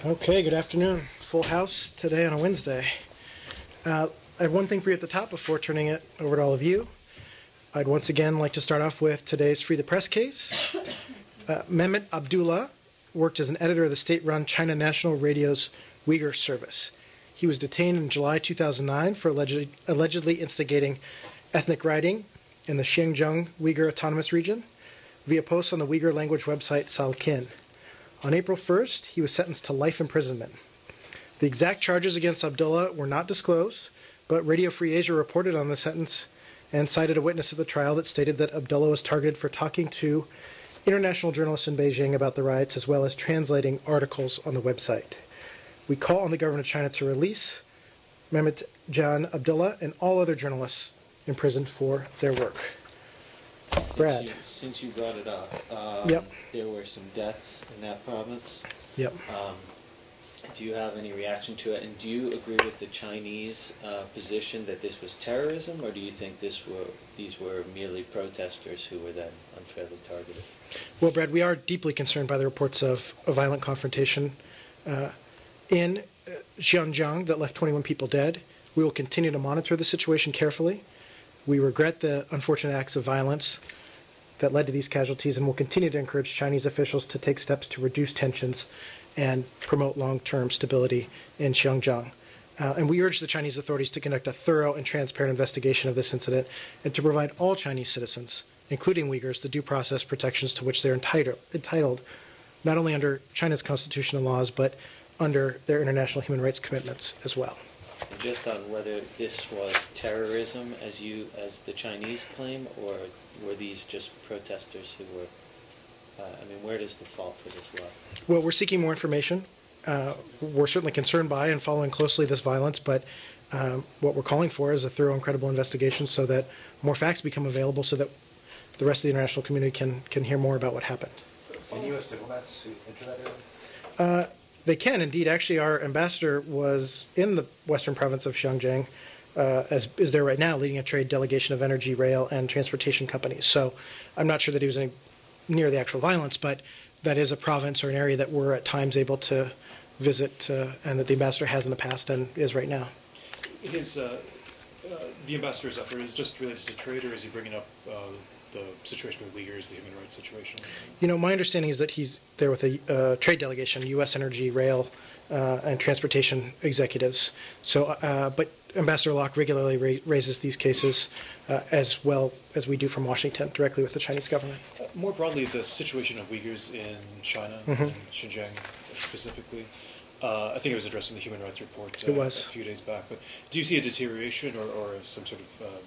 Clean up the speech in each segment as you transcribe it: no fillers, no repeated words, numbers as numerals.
Okay, good afternoon. Full house today on a Wednesday. I have one thing for you at the top before turning it over to all of you. I'd once again like to start off with today's Free the Press case. Mehmet Abdullah worked as an editor of the state-run China National Radio's Uyghur service. He was detained in July 2009 for allegedly instigating ethnic rioting in the Xinjiang Uyghur Autonomous Region via posts on the Uyghur language website Salkin. On April 1st, he was sentenced to life imprisonment. The exact charges against Abdullah were not disclosed, but Radio Free Asia reported on the sentence and cited a witness at the trial that stated that Abdullah was targeted for talking to international journalists in Beijing about the riots, as well as translating articles on the website. We call on the government of China to release Mehmet Jan Abdullah and all other journalists imprisoned for their work. Brad. Since you brought it up, Yep. There were some deaths in that province. Yep. Do you have any reaction to it? And do you agree with the Chinese position that this was terrorism, or do you think these were merely protesters who were then unfairly targeted? Well, Brad, we are deeply concerned by the reports of a violent confrontation in Xinjiang that left 21 people dead. We will continue to monitor the situation carefully. We regret the unfortunate acts of violence that led to these casualties, and will continue to encourage Chinese officials to take steps to reduce tensions and promote long-term stability in Xinjiang. And we urge the Chinese authorities to conduct a thorough and transparent investigation of this incident and to provide all Chinese citizens, including Uyghurs, the due process protections to which they're entitled, not only under China's constitutional laws, but under their international human rights commitments as well. And just on whether this was terrorism, as the Chinese claim, or were these just protesters who were? Where does the fault for this lie? Well, we're seeking more information. We're certainly concerned by and following closely this violence, but what we're calling for is a thorough and credible investigation so that more facts become available, so that the rest of the international community can hear more about what happened. Can U.S. diplomats enter that area? They can indeed. Actually, our ambassador was in the western province of Xinjiang, as is there right now, leading a trade delegation of energy, rail, and transportation companies. So I'm not sure that he was near the actual violence, but that is a province or an area that we're at times able to visit, and that the ambassador has in the past and is right now. The ambassador's effort is just related to trade, or is he bringing up the situation with Uyghurs, the human rights situation? My understanding is that he's there with a trade delegation, U.S. energy, rail, and transportation executives. So, but Ambassador Locke regularly raises these cases, as well as we do from Washington, directly with the Chinese government. More broadly, the situation of Uyghurs in China, in Xinjiang specifically. I think it was addressed in the Human Rights Report a few days back. But do you see a deterioration or some sort of...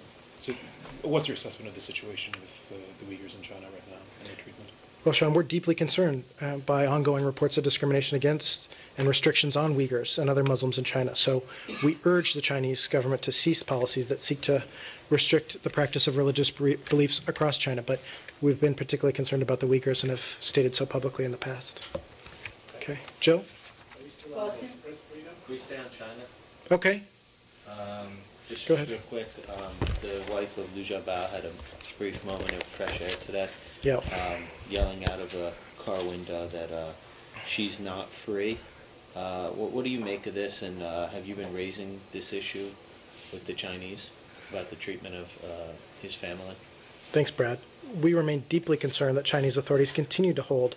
what's your assessment of the situation with the Uyghurs in China right now and their treatment? Well, Sean, we're deeply concerned by ongoing reports of discrimination against and restrictions on Uyghurs and other Muslims in China. So we urge the Chinese government to cease policies that seek to restrict the practice of religious beliefs across China. But we've been particularly concerned about the Uyghurs and have stated so publicly in the past. Okay. Joe? Boston? Can we stay on China? Okay. Just Go ahead. real quick, the wife of Liu Xiaobao had a brief moment of fresh air today, yelling out of a car window that she's not free. What do you make of this, and have you been raising this issue with the Chinese about the treatment of his family? Thanks, Brad. We remain deeply concerned that Chinese authorities continue to hold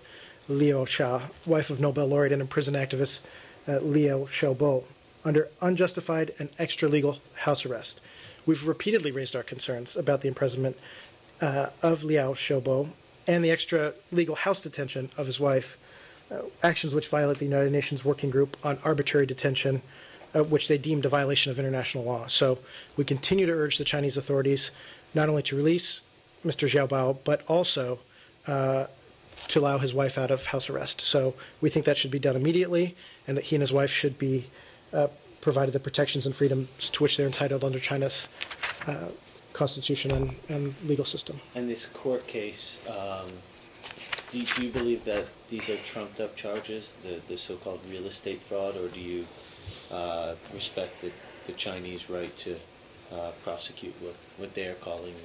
Liu Xia, wife of Nobel laureate and imprisoned activist Liu Xiaobo, under unjustified and extra-legal house arrest. We've repeatedly raised our concerns about the imprisonment of Liu Xiaobo and the extra-legal house detention of his wife, actions which violate the United Nations Working Group on Arbitrary Detention, which they deemed a violation of international law. So we continue to urge the Chinese authorities not only to release Mr. Xiaobao, but also to allow his wife out of house arrest. So we think that should be done immediately, and that he and his wife should be provided the protections and freedoms to which they're entitled under China's constitution and legal system. And this court case, do you believe that these are trumped-up charges, the so-called real estate fraud, or do you respect the Chinese right to prosecute what they're calling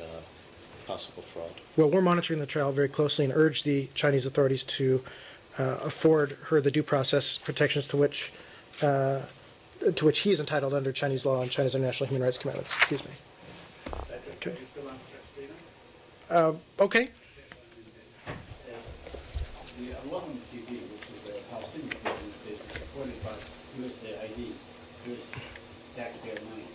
possible fraud? Well, we're monitoring the trial very closely and urge the Chinese authorities to afford her the due process protections to which he is entitled under Chinese law and China's international human rights commitments. Excuse me. Okay. Okay. The Al-Waham TV, which is a Palestinian television station supported by USAID, US taxpayer money,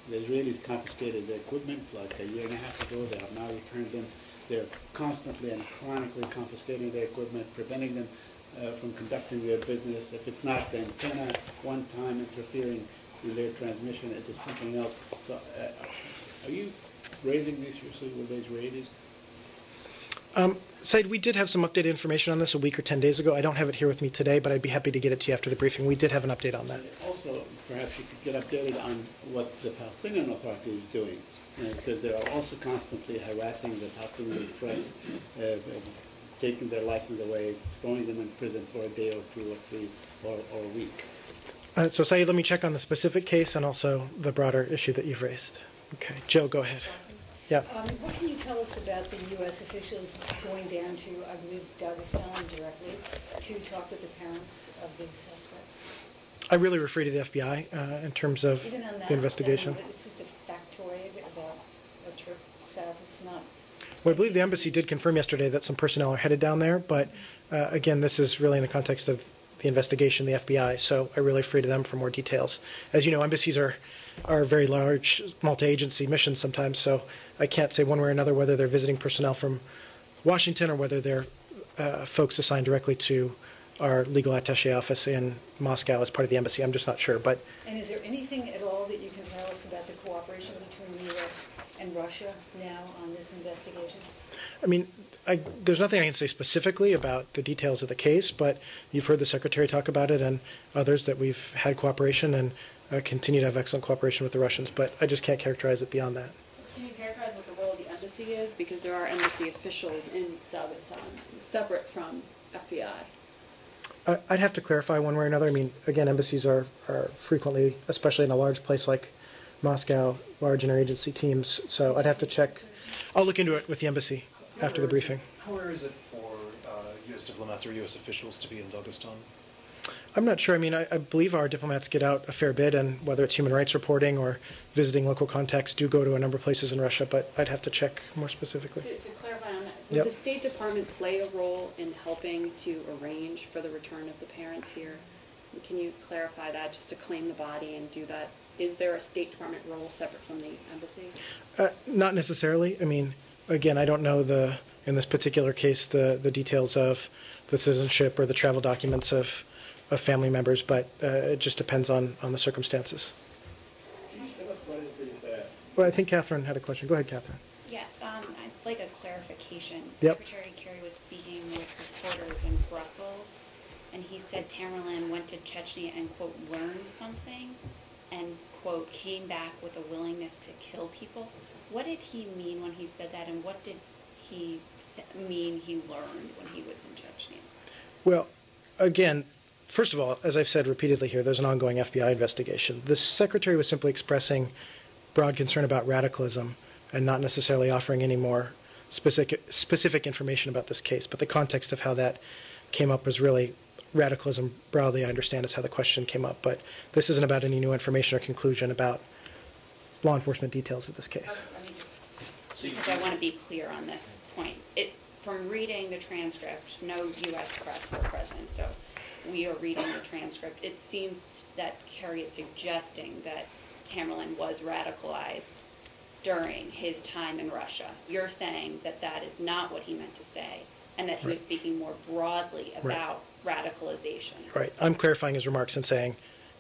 the Israelis confiscated their equipment like a year and a half ago. They have now returned them. They're constantly and chronically confiscating their equipment, preventing them from conducting their business. If it's not the antenna, one time interfering in their transmission, it is something else. So are you raising this issue with the Israelis? Said, we did have some updated information on this a week or 10 days ago. I don't have it here with me today, but I'd be happy to get it to you after the briefing. We did have an update on that. Also, perhaps you could get updated on what the Palestinian Authority is doing, because they are also constantly harassing the Palestinian press, taking their license away, throwing them in prison for a day or two or three or a week. So, Saeed, let me check on the specific case and also the broader issue that you've raised. Okay. Joe, go ahead. Yeah. What can you tell us about the U.S. officials going down to, I believe, Dagestan directly to talk with the parents of the suspects? I really refer to the FBI in terms of Even on that, the investigation. It's just a factoid about a trip south. It's not. Well, I believe the embassy did confirm yesterday that some personnel are headed down there, but again, this is really in the context of the investigation, the FBI, so I really refer to them for more details. As you know, embassies are very large multi-agency missions sometimes, so I can't say one way or another whether they're visiting personnel from Washington or whether they're folks assigned directly to our legal attaché office in Moscow as part of the embassy. I'm just not sure. But and is there anything at all that you can tell us about the cooperation between the U.S. and Russia now on this investigation? I mean, there's nothing I can say specifically about the details of the case, but you've heard the Secretary talk about it and others that we've had cooperation and continue to have excellent cooperation with the Russians, but I just can't characterize it beyond that. Can you characterize what the role of the embassy is? Because there are embassy officials in Dagestan, separate from FBI. I'd have to clarify one way or another. I mean, again, embassies are frequently, especially in a large place like Moscow, large interagency teams, so I'd have to check. I'll look into it with the embassy after the briefing. How rare is it for U.S. diplomats or U.S. officials to be in Dagestan? I'm not sure. I mean, I believe our diplomats get out a fair bit, and whether it's human rights reporting or visiting local contacts, do go to a number of places in Russia, but I'd have to check more specifically. To clarify on that, would the State Department play a role in helping to arrange for the return of the parents here? Can you clarify that, just to claim the body and do that? Is there a State Department role separate from the embassy? Not necessarily. I mean, again, I don't know in this particular case the details of the citizenship or the travel documents of family members, but it just depends on the circumstances. Well, I think Catherine had a question. Go ahead, Catherine. Yeah, I'd like a clarification. Yep. Secretary Kerry was speaking with reporters in Brussels, and he said Tamerlan went to Chechnya and, quote, learned something, and, quote, came back with a willingness to kill people. What did he mean when he said that, and what did he mean he learned when he was in Chechnya? Well, again, first of all, as I've said repeatedly here, there's an ongoing FBI investigation. The Secretary was simply expressing broad concern about radicalism and not necessarily offering any more specific information about this case. But the context of how that came up was really radicalism broadly, I understand, is how the question came up. But this isn't about any new information or conclusion about law enforcement details of this case. Because I want to be clear on this point. From reading the transcript, no U.S. press were present, so we are reading the transcript. It seems that Kerry is suggesting that Tamerlan was radicalized during his time in Russia. You're saying that that is not what he meant to say, and that he was speaking more broadly about radicalization. Right. I'm clarifying his remarks and saying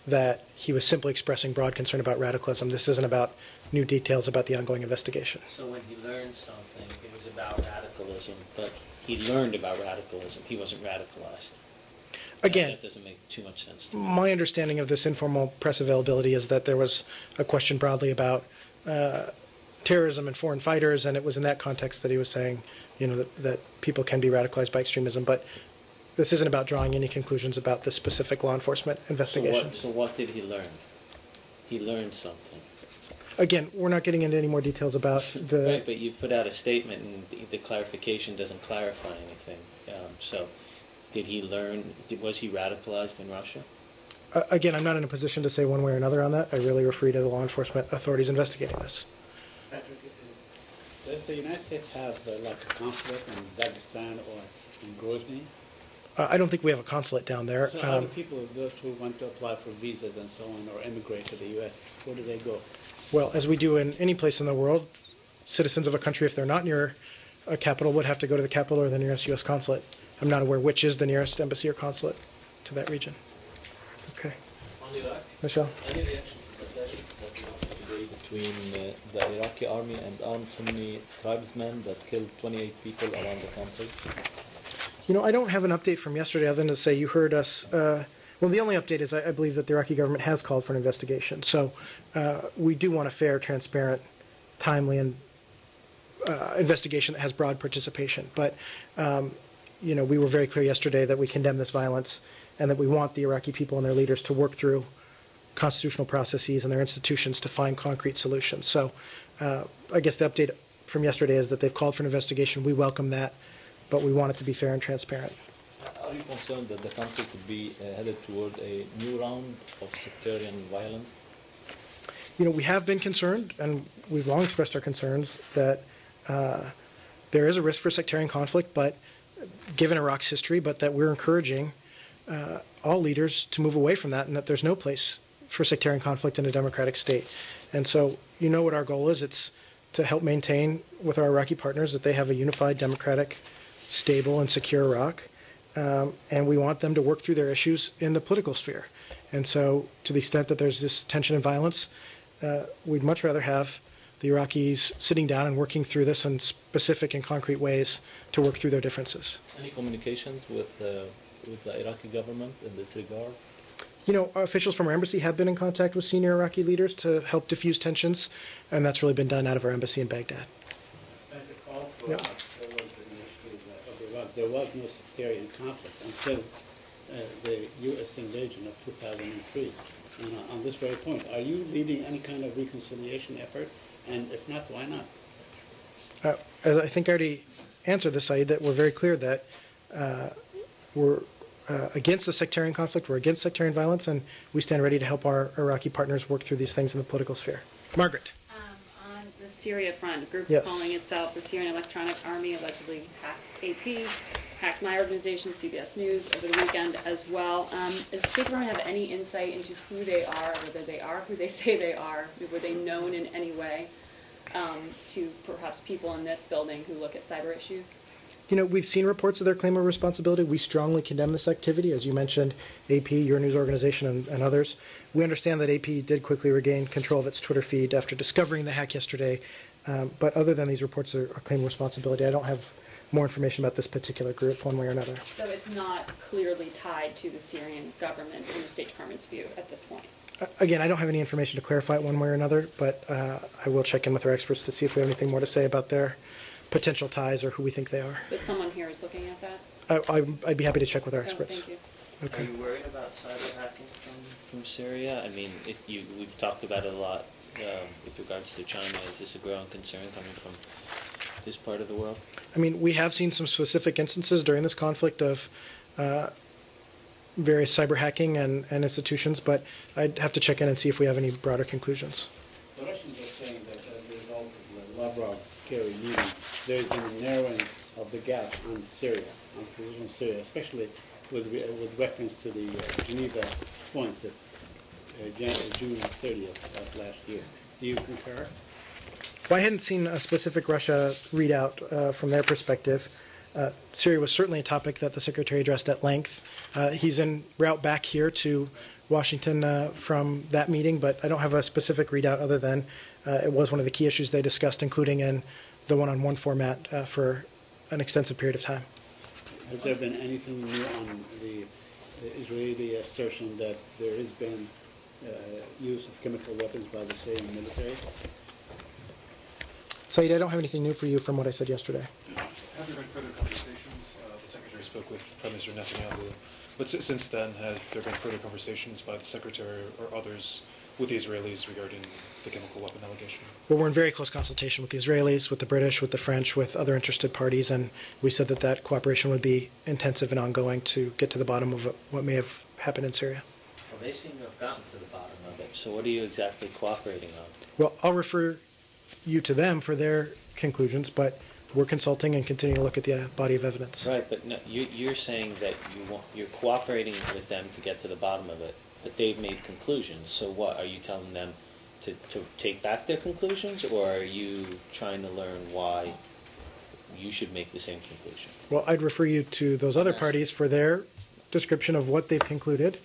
that he was simply expressing broad concern about radicalism. This isn't about new details about the ongoing investigation. So when he learned something, it was about radicalism, but he learned about radicalism. He wasn't radicalized. Again, that doesn't make too much sense to me. My understanding of this informal press availability is that there was a question broadly about terrorism and foreign fighters, and it was in that context that he was saying, that people can be radicalized by extremism. But this isn't about drawing any conclusions about this specific law enforcement investigation. So what did he learn? He learned something. Again, we're not getting into any more details about the... Right, but you put out a statement and the clarification doesn't clarify anything. So did he learn, was he radicalized in Russia? Again, I'm not in a position to say one way or another on that. I really refer to the law enforcement authorities investigating this. Patrick, does the United States have like a consulate in Dagestan or in Grozny? I don't think we have a consulate down there. So how do people, those who want to apply for visas and so on, or immigrate to the U.S., where do they go? Well, as we do in any place in the world, citizens of a country, if they're not near a capital, would have to go to the capital or the nearest U.S. consulate. I'm not aware which is the nearest embassy or consulate to that region. Okay. On Iraq, Michelle? any reaction to the clash that today between the Iraqi army and armed Sunni tribesmen that killed 28 people around the country? You know, I don't have an update from yesterday other than to say you heard us. Well, the only update is I believe that the Iraqi government has called for an investigation. So we do want a fair, transparent, timely, and investigation that has broad participation. But, you know, we were very clear yesterday that we condemn this violence and that we want the Iraqi people and their leaders to work through constitutional processes and their institutions to find concrete solutions. So I guess the update from yesterday is that they've called for an investigation. We welcome that, but we want it to be fair and transparent. Are you concerned that the country could be headed toward a new round of sectarian violence? You know, we have been concerned, and we've long expressed our concerns that there is a risk for sectarian conflict, but given Iraq's history, but that we're encouraging all leaders to move away from that, and that there's no place for sectarian conflict in a democratic state. And so, you know what our goal is. It's to help maintain with our Iraqi partners that they have a unified, democratic, stable, and secure Iraq. And we want them to work through their issues in the political sphere. And so, to the extent that there's this tension and violence, we'd much rather have the Iraqis sitting down and working through this in specific and concrete ways to work through their differences. Any communications with the Iraqi government in this regard? You know, officials from our embassy have been in contact with senior Iraqi leaders to help diffuse tensions, and that's really been done out of our embassy in Baghdad. Yep. There was no sectarian conflict until the U.S. invasion of 2003. And on this very point, are you leading any kind of reconciliation effort? And if not, why not? As I think I already answered this, Saeed, that we're very clear that we're against the sectarian conflict, we're against sectarian violence, and we stand ready to help our Iraqi partners work through these things in the political sphere. Margaret. On the Syria front, a group Yes. calling itself the Syrian Electronic Army allegedly hacked AP, hacked my organization, CBS News, over the weekend as well. Does the State Department have any insight into who they are, whether they are who they say they are? Were they known in any way to perhaps people in this building who look at cyber issues? You know, we've seen reports of their claim of responsibility. We strongly condemn this activity. As you mentioned, AP, your news organization, and others. We understand that AP did quickly regain control of its Twitter feed after discovering the hack yesterday. But other than these reports of claim of responsibility, I don't have more information about this particular group one way or another. So it's not clearly tied to the Syrian government from the State Department's view at this point? Again, I don't have any information to clarify it one way or another, but I will check in with our experts to see if we have anything more to say about their potential ties or who we think they are. But someone here is looking at that? I'd be happy to check with our Oh, experts. thank you. Okay. Are you worried about cyber hacking from Syria? I mean, we've talked about it a lot with regards to China. Is this a growing concern coming from this part of the world? I mean, we have seen some specific instances during this conflict of various cyber hacking and institutions, but I'd have to check in and see if we have any broader conclusions. The Russians are saying that as a result of the Lavrov-Kerry meeting, there's been a narrowing of the gap on Syria, on position of Syria, especially with reference to the Geneva points of June 30th of last year. Do you concur? Well, I hadn't seen a specific Russia readout from their perspective. Syria was certainly a topic that the Secretary addressed at length. He's en route back here to Washington from that meeting, but I don't have a specific readout other than it was one of the key issues they discussed, including in the one-on-one format for an extensive period of time. Has there been anything new on the Israeli assertion that there has been use of chemical weapons by the Syrian military? Saeed, I don't have anything new for you from what I said yesterday. Have there been further conversations? The Secretary spoke with Prime Minister Netanyahu, but since then, have there been further conversations by the Secretary or others with the Israelis regarding the chemical weapon allegation? Well, we're in very close consultation with the Israelis, with the British, with the French, with other interested parties, and we said that that cooperation would be intensive and ongoing to get to the bottom of what may have happened in Syria. Well, they seem to have gotten to the bottom of it. So what are you exactly cooperating on? Well, I'll refer you to them for their conclusions, but we're consulting and continuing to look at the body of evidence. Right, but no, you're saying that you're cooperating with them to get to the bottom of it, but they've made conclusions. So what, are you telling them to take back their conclusions, or are you trying to learn why you should make the same conclusion? Well, I'd refer you to those other parties for their description of what they've concluded.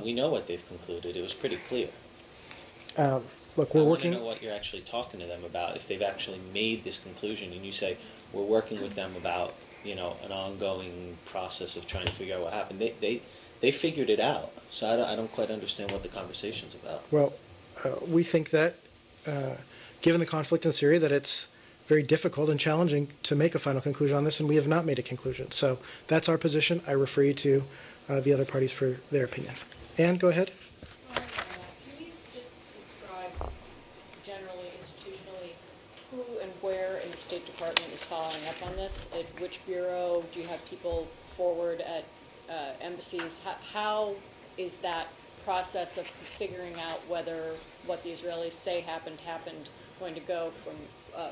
We know what they've concluded. It was pretty clear. Look, we're working. I want to know what you're actually talking to them about, if they've actually made this conclusion, and you say we're working with them about, you know, an ongoing process of trying to figure out what happened. They figured it out, so I don't quite understand what the conversation's about. Well, we think that, given the conflict in Syria, that it's very difficult and challenging to make a final conclusion on this, and we have not made a conclusion. So that's our position. I refer you to the other parties for their opinion. Anne, go ahead. Can you just describe generally, institutionally, who and where in the State Department is following up on this? At which bureau? Do you have people forward at embassies? How is that process of figuring out whether what the Israelis say happened going to go from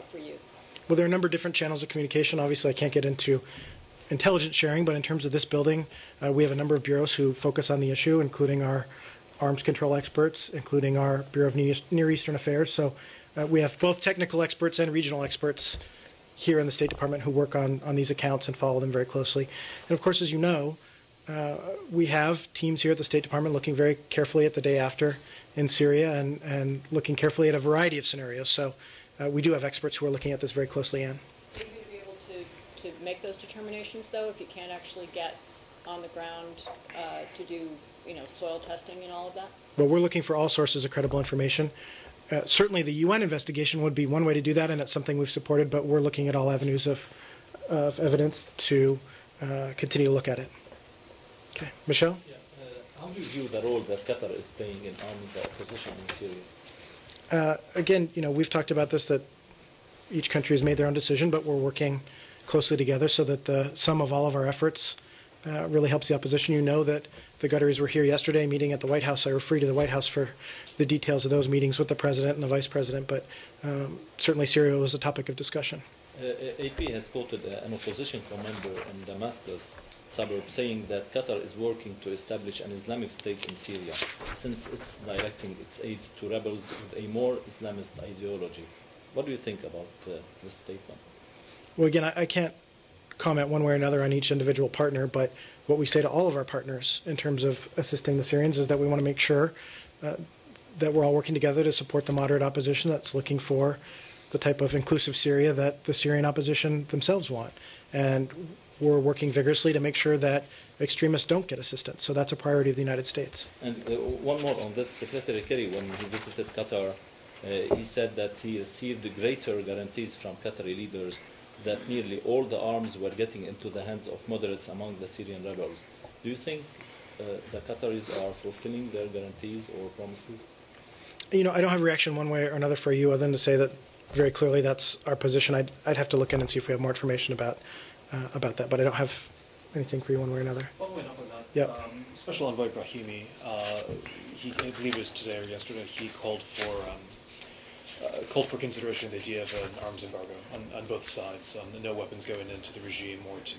for you? Well, there are a number of different channels of communication. Obviously, I can't get into intelligence sharing, but in terms of this building, we have a number of bureaus who focus on the issue, including our arms control experts, including our Bureau of Near Eastern Affairs. So we have both technical experts and regional experts here in the State Department who work on these accounts and follow them very closely. And of course, as you know, we have teams here at the State Department looking very carefully at the day after in Syria and looking carefully at a variety of scenarios. So we do have experts who are looking at this very closely, Anne. Will you be able to make those determinations, though, if you can't actually get on the ground to do, soil testing and all of that? Well, we're looking for all sources of credible information. Certainly the UN investigation would be one way to do that, and it's something we've supported, but we're looking at all avenues of evidence to continue to look at it. Okay. Michelle? Yeah. How do you view the role that Qatar is playing in arming the opposition in Syria? Again, we've talked about this, that each country has made their own decision, but we're working closely together so that the sum of all of our efforts really helps the opposition. You know that the Qataris were here yesterday meeting at the White House. I refer you to the White House for the details of those meetings with the President and the Vice President, but certainly Syria was a topic of discussion. AP has quoted an opposition commander in Damascus suburb saying that Qatar is working to establish an Islamic State in Syria since it's directing its aids to rebels with a more Islamist ideology. What do you think about this statement? Well, again, I can't comment one way or another on each individual partner, but what we say to all of our partners in terms of assisting the Syrians is that we want to make sure that we're all working together to support the moderate opposition that's looking for the type of inclusive Syria that the Syrian opposition themselves want. And we're working vigorously to make sure that extremists don't get assistance. So that's a priority of the United States. And one more on this. Secretary Kerry, when he visited Qatar, he said that he received greater guarantees from Qatari leaders that nearly all the arms were getting into the hands of moderates among the Syrian rebels. Do you think the Qataris are fulfilling their guarantees or promises? I don't have a reaction one way or another for you other than to say that very clearly that's our position. I'd have to look in and see if we have more information about that, but I don't have anything for you one way or another. Following up on that, yep. Special Envoy Brahimi, I believe it was today or yesterday, he called for consideration of the idea of an arms embargo on both sides, no weapons going into the regime or to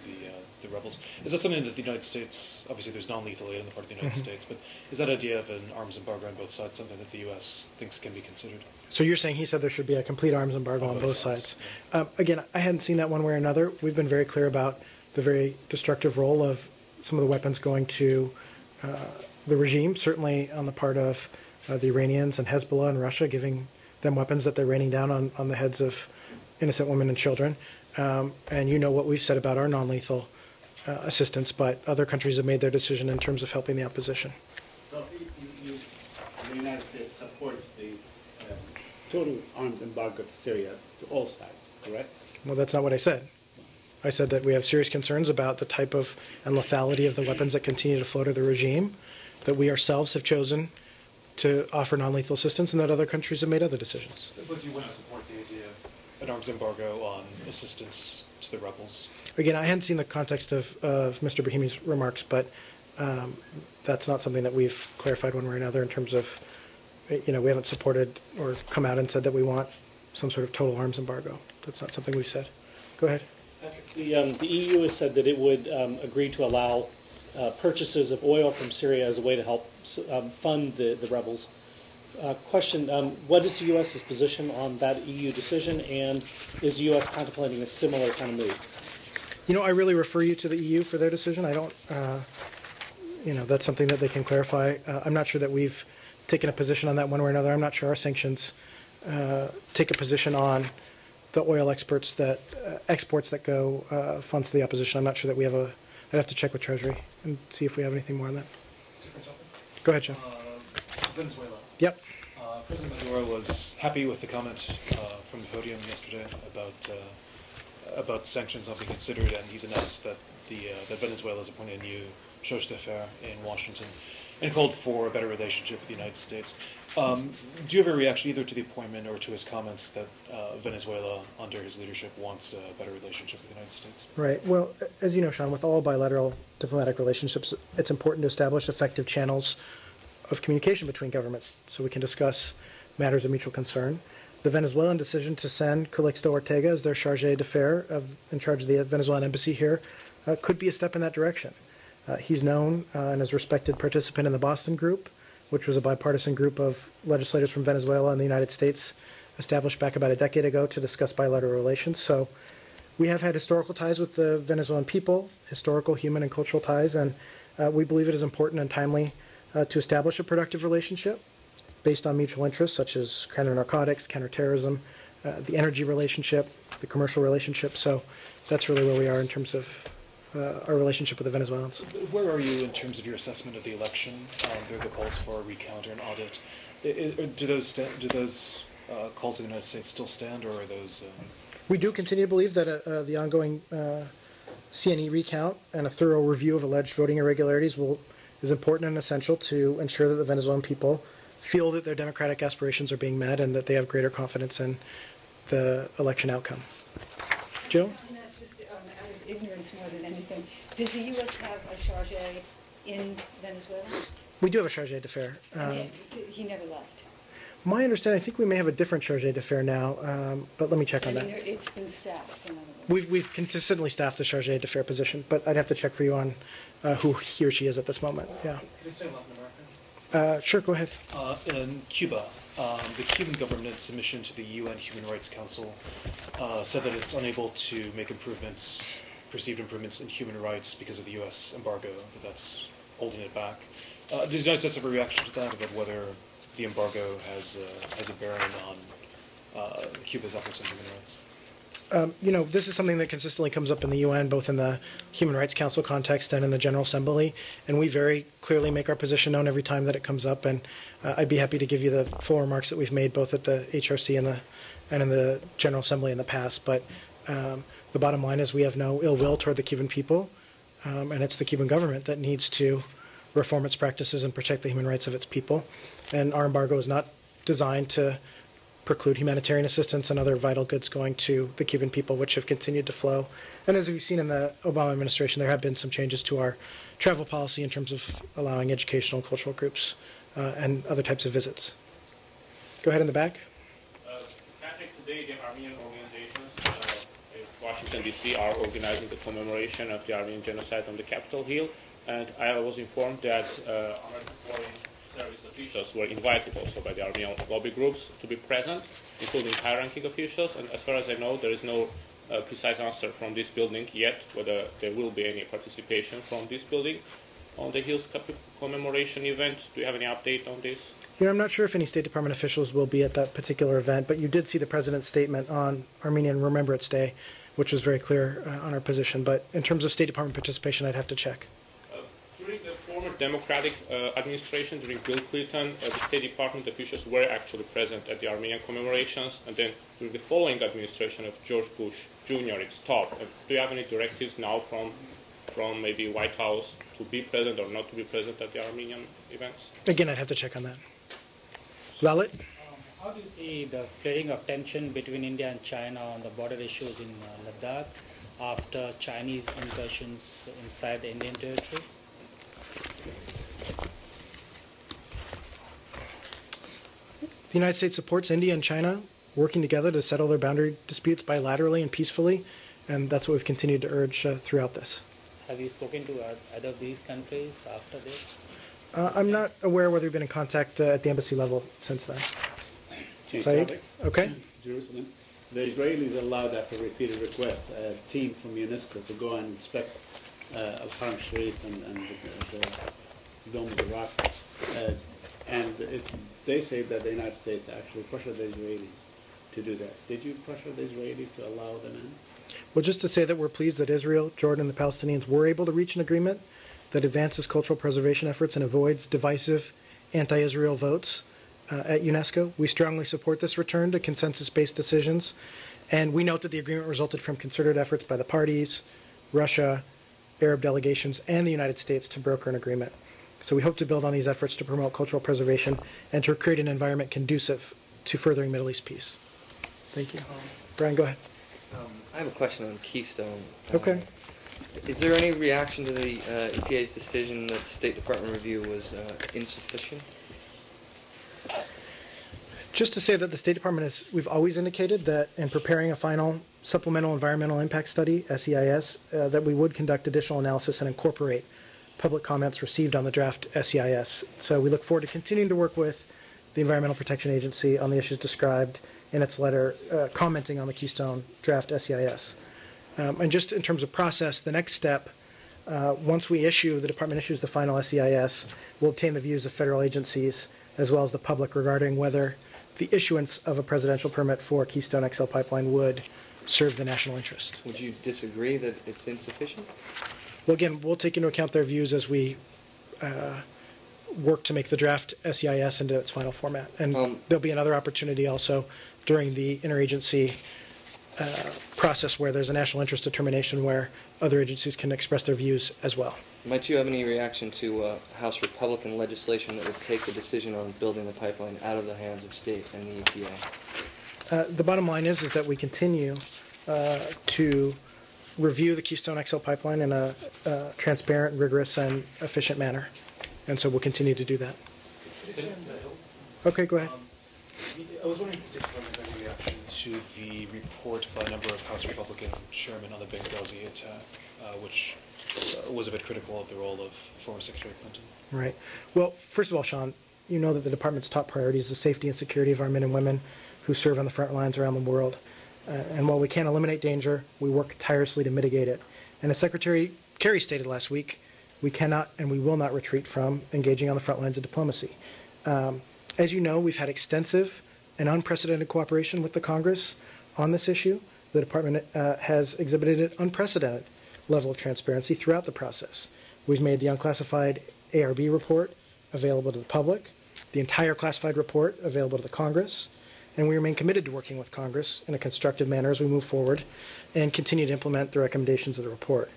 the rebels. Is that something that the United States, obviously there's non-lethal aid on the part of the United States, but is that idea of an arms embargo on both sides something that the U.S. thinks can be considered? So you're saying he said there should be a complete arms embargo on both sides. Again, I hadn't seen that one way or another. We've been very clear about the very destructive role of some of the weapons going to the regime, certainly on the part of the Iranians and Hezbollah and Russia, giving them weapons that they're raining down on the heads of innocent women and children. And you know what we've said about our non-lethal assistance, but other countries have made their decision in terms of helping the opposition. So the United States supports the total arms embargo to Syria to all sides, correct? Well, that's not what I said. I said that we have serious concerns about the type of and lethality of the weapons that continue to flow to the regime, that we ourselves have chosen to offer non-lethal assistance, and that other countries have made other decisions. But you wouldn't support the idea of an arms embargo on assistance to the rebels? Again, I hadn't seen the context of Mr. Brahimi's remarks, but that's not something that we've clarified one way or another in terms of, we haven't supported or come out and said that we want some sort of total arms embargo. That's not something we've said. Go ahead. The EU has said that it would agree to allow purchases of oil from Syria as a way to help fund the rebels. Question, what is the U.S.'s position on that EU decision, and is the U.S. contemplating a similar kind of move? I really refer you to the EU for their decision. I don't, that's something that they can clarify. I'm not sure that we've taken a position on that one way or another. I'm not sure our sanctions take a position on the oil exports that go funds to the opposition. I'm not sure that we have I'd have to check with Treasury and see if we have anything more on that. Different topic. Go ahead, John. Venezuela. Yep. President Maduro was happy with the comment from the podium yesterday about sanctions not being considered, and he's announced that that Venezuela has appointed a new charge d'affaires in Washington and called for a better relationship with the United States. Do you have a reaction either to the appointment or to his comments that Venezuela, under his leadership, wants a better relationship with the United States? Right. Well, as you know, Sean, with all bilateral diplomatic relationships, it's important to establish effective channels of communication between governments so we can discuss matters of mutual concern. The Venezuelan decision to send Calixto Ortega as their charge d'affaires in charge of the Venezuelan embassy here could be a step in that direction. He's known and is a respected participant in the Boston Group, which was a bipartisan group of legislators from Venezuela and the United States established back about a decade ago to discuss bilateral relations. So we have had historical ties with the Venezuelan people, historical, human, and cultural ties, and we believe it is important and timely to establish a productive relationship based on mutual interests such as counter-narcotics, counterterrorism, the energy relationship, the commercial relationship. So that's really where we are in terms of our relationship with the Venezuelans. Where are you in terms of your assessment of the election? There are the calls for a recount or an audit. Do those calls to the United States still stand, or are those? We do continue to believe that the ongoing CNE recount and a thorough review of alleged voting irregularities is important and essential to ensure that the Venezuelan people feel that their democratic aspirations are being met and that they have greater confidence in the election outcome. Joe? Just out of ignorance more than anything, does the U.S. have a charge in Venezuela? We do have a charge d'affaires. He never left. My understanding, I think we may have a different charge d'affaires now, but let me check on that. It's been staffed, in other words. We've consistently staffed the charge d'affaires position, but I'd have to check for you on who he or she is at this moment. Yeah. Can you say Latin America? Sure, go ahead. In Cuba, the Cuban government's submission to the UN Human Rights Council said that it's unable to make perceived improvements in human rights because of the U.S. embargo, that's holding it back. Does the United States have a reaction to that, about whether the embargo has a bearing on Cuba's efforts on human rights? This is something that consistently comes up in the UN, both in the Human Rights Council context and in the General Assembly, and we very clearly make our position known every time that it comes up, and I'd be happy to give you the full remarks that we've made both at the HRC and in the General Assembly in the past, but the bottom line is we have no ill will toward the Cuban people, and it's the Cuban government that needs to reform its practices and protect the human rights of its people, and our embargo is not designed to preclude humanitarian assistance and other vital goods going to the Cuban people, which have continued to flow. And as you've seen in the Obama administration, there have been some changes to our travel policy in terms of allowing educational and cultural groups and other types of visits. Go ahead in the back. Patrick, today the Armenian organizations in Washington, D.C. are organizing the commemoration of the Armenian genocide on the Capitol Hill, and I was informed that American Foreign Service officials were invited also by the Armenian lobby groups to be present, including high-ranking officials, and as far as I know, there is no precise answer from this building yet, whether there will be any participation from this building on the Hill's commemoration event. Do you have any update on this? I'm not sure if any State Department officials will be at that particular event, but you did see the President's statement on Armenian Remembrance Day, which was very clear on our position. But in terms of State Department participation, I'd have to check. During the former Democratic administration, during Bill Clinton, the State Department officials were actually present at the Armenian commemorations, and then during the following administration of George Bush Jr., it stopped. Do you have any directives now from maybe White House to be present or not to be present at the Armenian events? Again, I'd have to check on that. Lalit? How do you see the flaring of tension between India and China on the border issues in Ladakh after Chinese incursions inside the Indian territory? The United States supports India and China working together to settle their boundary disputes bilaterally and peacefully, and that's what we've continued to urge throughout this. Have you spoken to either of these countries after this? I'm not aware whether we've been in contact at the embassy level since then. Change Saeed? topic. Okay. Jerusalem. The Israelis allowed, after repeated request, a team from UNESCO to go and inspect Al-Haram Sharif and the Dome of the Rock. They say that the United States actually pressured the Israelis to do that. Did you pressure the Israelis to allow them in? Well, just to say that we're pleased that Israel, Jordan, and the Palestinians were able to reach an agreement that advances cultural preservation efforts and avoids divisive anti-Israel votes at UNESCO. We strongly support this return to consensus-based decisions, and we note that the agreement resulted from concerted efforts by the parties, Russia, Arab delegations, and the United States to broker an agreement. So we hope to build on these efforts to promote cultural preservation and to create an environment conducive to furthering Middle East peace. Thank you. Brian, go ahead. I have a question on Keystone. Okay. Is there any reaction to the EPA's decision that the State Department review was insufficient? Just to say that the State Department we've always indicated that in preparing a final supplemental environmental impact study, SEIS, that we would conduct additional analysis and incorporate public comments received on the draft SEIS. So we look forward to continuing to work with the Environmental Protection Agency on the issues described in its letter commenting on the Keystone draft SEIS. And just in terms of process, the next step, once the department issues the final SEIS, we'll obtain the views of federal agencies as well as the public regarding whether the issuance of a presidential permit for Keystone XL pipeline would serve the national interest. Would you disagree that it's insufficient? Well, again, we'll take into account their views as we work to make the draft SEIS into its final format. And there'll be another opportunity also during the interagency process where there's a national interest determination where other agencies can express their views as well. Might you have any reaction to House Republican legislation that would take the decision on building the pipeline out of the hands of state and the EPA? The bottom line is that we continue to review the Keystone XL pipeline in a transparent, rigorous, and efficient manner. And so we'll continue to do that. Okay, go ahead. I was wondering if the State Department had any reaction to the report by a number of House Republican chairmen on the Benghazi attack, which was a bit critical of the role of former Secretary Clinton. Right. Well, first of all, Sean, you know that the department's top priority is the safety and security of our men and women who serve on the front lines around the world. And while we can't eliminate danger, we work tirelessly to mitigate it. And as Secretary Kerry stated last week, we cannot and we will not retreat from engaging on the front lines of diplomacy. As you know, we've had extensive and unprecedented cooperation with the Congress on this issue. The department has exhibited an unprecedented level of transparency throughout the process. We've made the unclassified ARB report available to the public, the entire classified report available to the Congress, and we remain committed to working with Congress in a constructive manner as we move forward and continue to implement the recommendations of the report.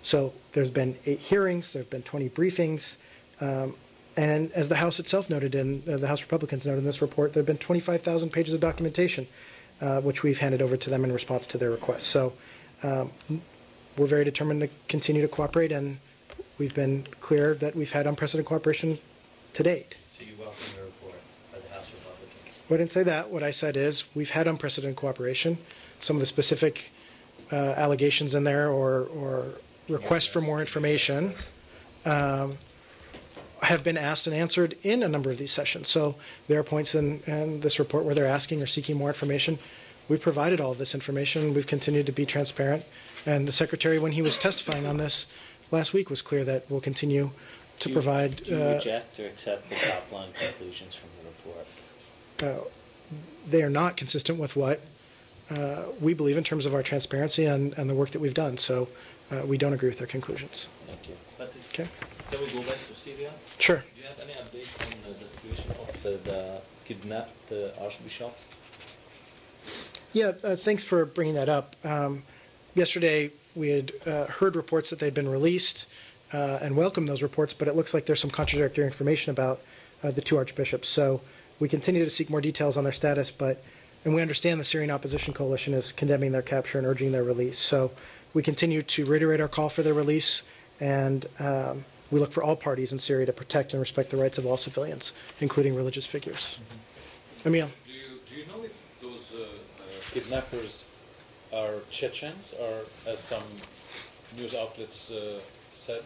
So there's been 8 hearings, there have been 20 briefings, and as the House itself noted the House Republicans noted in this report, there have been 25,000 pages of documentation, which we've handed over to them in response to their requests. So we're very determined to continue to cooperate, and we've been clear that we've had unprecedented cooperation to date. So you welcome the report by the House Republicans? Well, I didn't say that. What I said is we've had unprecedented cooperation. Some of the specific allegations in there or requests for more information have been asked and answered in a number of these sessions. So there are points in this report where they're asking or seeking more information. We've provided all of this information. We've continued to be transparent. And the Secretary, when he was testifying on this last week, was clear that we'll continue to provide... Do you reject or accept the top-line conclusions from the report? They are not consistent with what we believe in terms of our transparency and the work that we've done. So we don't agree with their conclusions. Thank you. Okay. Can we go back to Syria? Sure. Do you have any updates on the situation of the kidnapped archbishops? Yeah, thanks for bringing that up. Yesterday, we had heard reports that they'd been released and welcomed those reports, but it looks like there's some contradictory information about the 2 archbishops. So We continue to seek more details on their status, and we understand the Syrian Opposition Coalition is condemning their capture and urging their release. So we continue to reiterate our call for their release, and we look for all parties in Syria to protect and respect the rights of all civilians, including religious figures. Emil? Do you know if those kidnappers are Chechens, or as some news outlets said?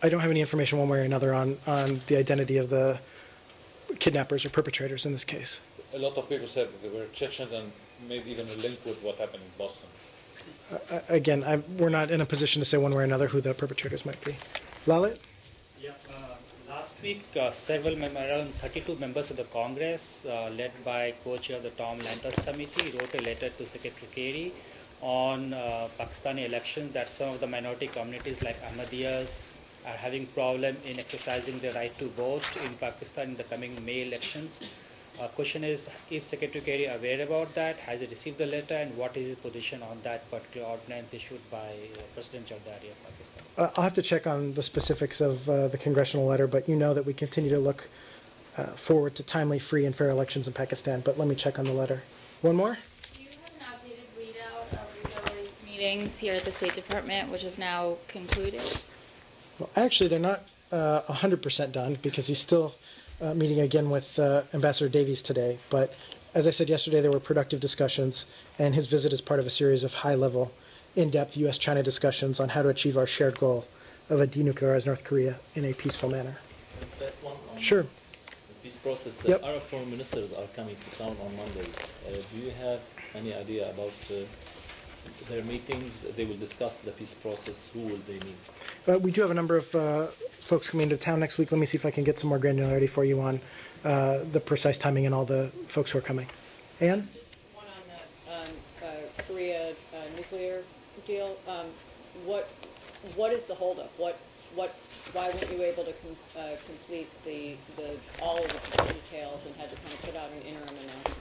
I don't have any information one way or another on the identity of the kidnappers or perpetrators in this case. A lot of people said that they were Chechens and maybe even a link with what happened in Boston. Again, we're not in a position to say one way or another who the perpetrators might be. Lalit? Yeah, last week, around 32 members of the Congress, led by co-chair of the Tom Lantos Committee, wrote a letter to Secretary Kerry on Pakistani elections that some of the minority communities like Ahmadiyyas are having problem in exercising their right to vote in Pakistan in the coming May elections. Question is Secretary Kerry aware about that? Has he received the letter, and what is his position on that particular ordinance issued by President Zardari of Pakistan? I'll have to check on the specifics of the congressional letter, but you know that we continue to look forward to timely, free, and fair elections in Pakistan, but let me check on the letter. One more? Do you have an outdated readout of Rizal's meetings here at the State Department, which have now concluded? Well, actually, they're not 100% done, because he's still meeting again with Ambassador Davies today. But as I said yesterday, there were productive discussions, and his visit is part of a series of high-level, in-depth U.S.-China discussions on how to achieve our shared goal of a denuclearized North Korea in a peaceful manner. Last one on Sure. the peace process. Yep. Arab foreign ministers are coming to town on Monday. Do you have any idea about their meetings? They will discuss the peace process. Who will they meet? We do have a number of folks coming to town next week. Let me see if I can get some more granularity for you on the precise timing and all the folks who are coming. Anne? Just one on the Korea nuclear deal. What is the holdup? Why weren't you able to complete all of the details and had to kind of put out an interim announcement?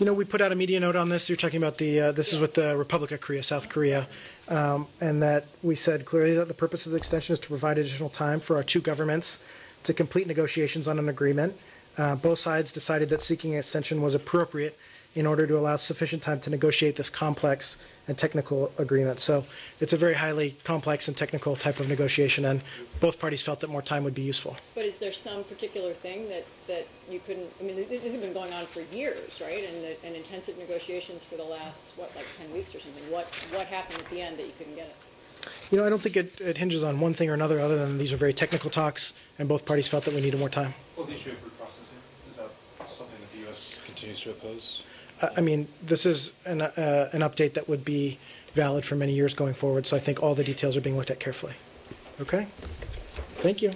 You know, we put out a media note on this. You're talking about this is with the Republic of Korea, South Korea, and that we said clearly that the purpose of the extension is to provide additional time for our two governments to complete negotiations on an agreement. Both sides decided that seeking an extension was appropriate in order to allow sufficient time to negotiate this complex and technical agreement. So it's a very highly complex and technical type of negotiation, and both parties felt that more time would be useful. But is there some particular thing that you couldn't, I mean, this has been going on for years, right? And intensive negotiations for the last, like 10 weeks or something. What happened at the end that you couldn't get it? You know, I don't think it hinges on one thing or another, other than these are very technical talks, and both parties felt that we needed more time. Well, the issue of food processing, is that something that the U.S. continues to oppose? I mean, this is an update that would be valid for many years going forward, so I think all the details are being looked at carefully. Okay? Thank you.